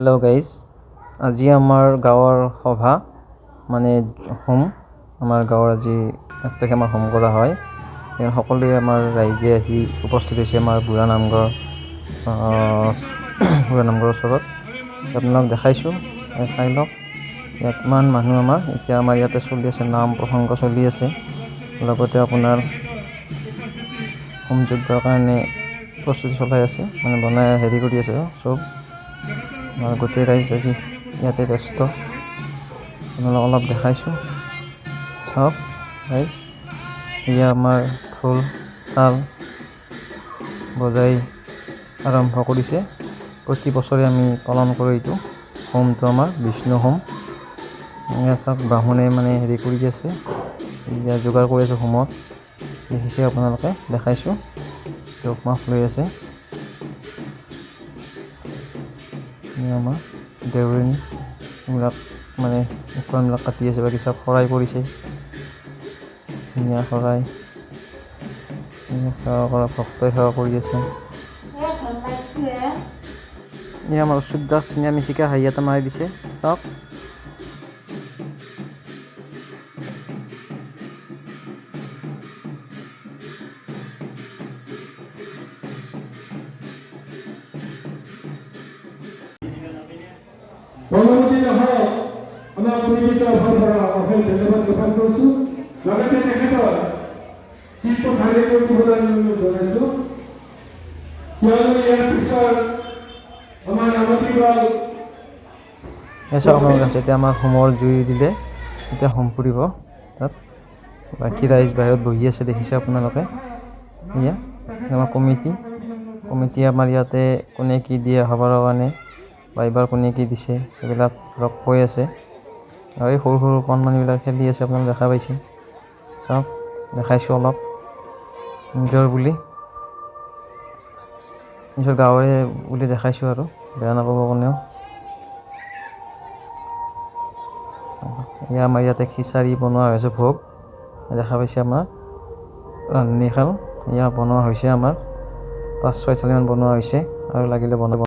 Hello' guys, আজি আমাৰ গাঁৱৰ সভা মানে হোম আমাৰ গাঁৱৰ আজি 1 তাৰিখে আমাৰ হোম কৰা হয়। সকলোৱে আমাৰ ৰাইজে আহি উপস্থিত হৈছে আমাৰ বুঢ়া নামঘৰৰ ওচৰত। আপোনালোক দেখাইছোঁ, চাই লওক ইয়াত কিমান মানুহ এতিয়া আমাৰ ইয়াতে চলি আছে, নাম প্ৰসংগ চলি আছে। লগতে আপোনাৰ হোম যজ্ঞৰ কাৰণে প্ৰস্তুতি চলাই আছে, মানে বনাই কৰি আছে চব। আমাৰ গোটেই ৰাইজ আজি ইয়াতে ব্যস্ত। আপোনালোক অলপ দেখাইছোঁ, চাওক ৰাইজ। এয়া আমাৰ ঢোল তাল বজাই আৰম্ভ কৰিছে। প্ৰতি বছৰে আমি পালন কৰোঁ এইটো হোমটো, আমাৰ বিষ্ণু হোম। এয়া চাওক বামুণে মানে কৰি আছে, এতিয়া যোগাৰ কৰি আছে হোমত। দেখিছে আপোনালোকে, দেখাইছোঁ জোখ মাখ লৈ আছে। আমাৰ দেউৰণি এইবিলাক মানে উখোৱাবিলাক কাটি আছে, বাকী চব শৰাই পৰিছে। ধুনীয়া শৰাই, সেৱা কৰা ভক্তই সেৱা কৰি আছে। এই আমাৰ অচ্যুত দাস ধুনীয়া মিচিকা হাঁহি এটা মাৰি দিছে, চাওক। পৰৱৰ্তী নহয় আমাৰ পৰিচিত অসম ধন্যবাদ জ্ঞাপন কৰিছোঁ। লগতে তেখেতৰ শিল্প কাৰ্যক্ৰম জনাইছোঁ, কিয়নো ইয়াৰ পিছত আমাৰ নামতিগড় এতিয়া আমাৰ হোমৰ জুই দিলে, এতিয়া হোম পুৰিব তাত। বাকী ৰাইজ বাহিৰত বহি আছে, দেখিছে আপোনালোকে। এয়া আমাৰ কমিটি আমাৰ ইয়াতে কোনে কি দিয়ে সবাৰ কাৰণে, বা এইবাৰ কোনে কি দিছে সেইবিলাক ধৰক কৈ আছে। আৰু এই সৰু সৰু কণমানিবিলাক খেলি আছে, আপোনালোকে দেখা পাইছে। চাওক, দেখাইছোঁ অলপ নিজৰ গাঁৱৰে বুলি দেখাইছোঁ, আৰু বেয়া নাপাব কোনেও। এয়া আমাৰ ইয়াতে খিচাৰি বনোৱা হৈছে, ভোগ দেখা পাইছে। আমাৰ ৰান্ধনীশাল এয়া বনোৱা হৈছে, আমাৰ 5-6 চালিমান বনোৱা হৈছে, আৰু লাগিলে বনাব।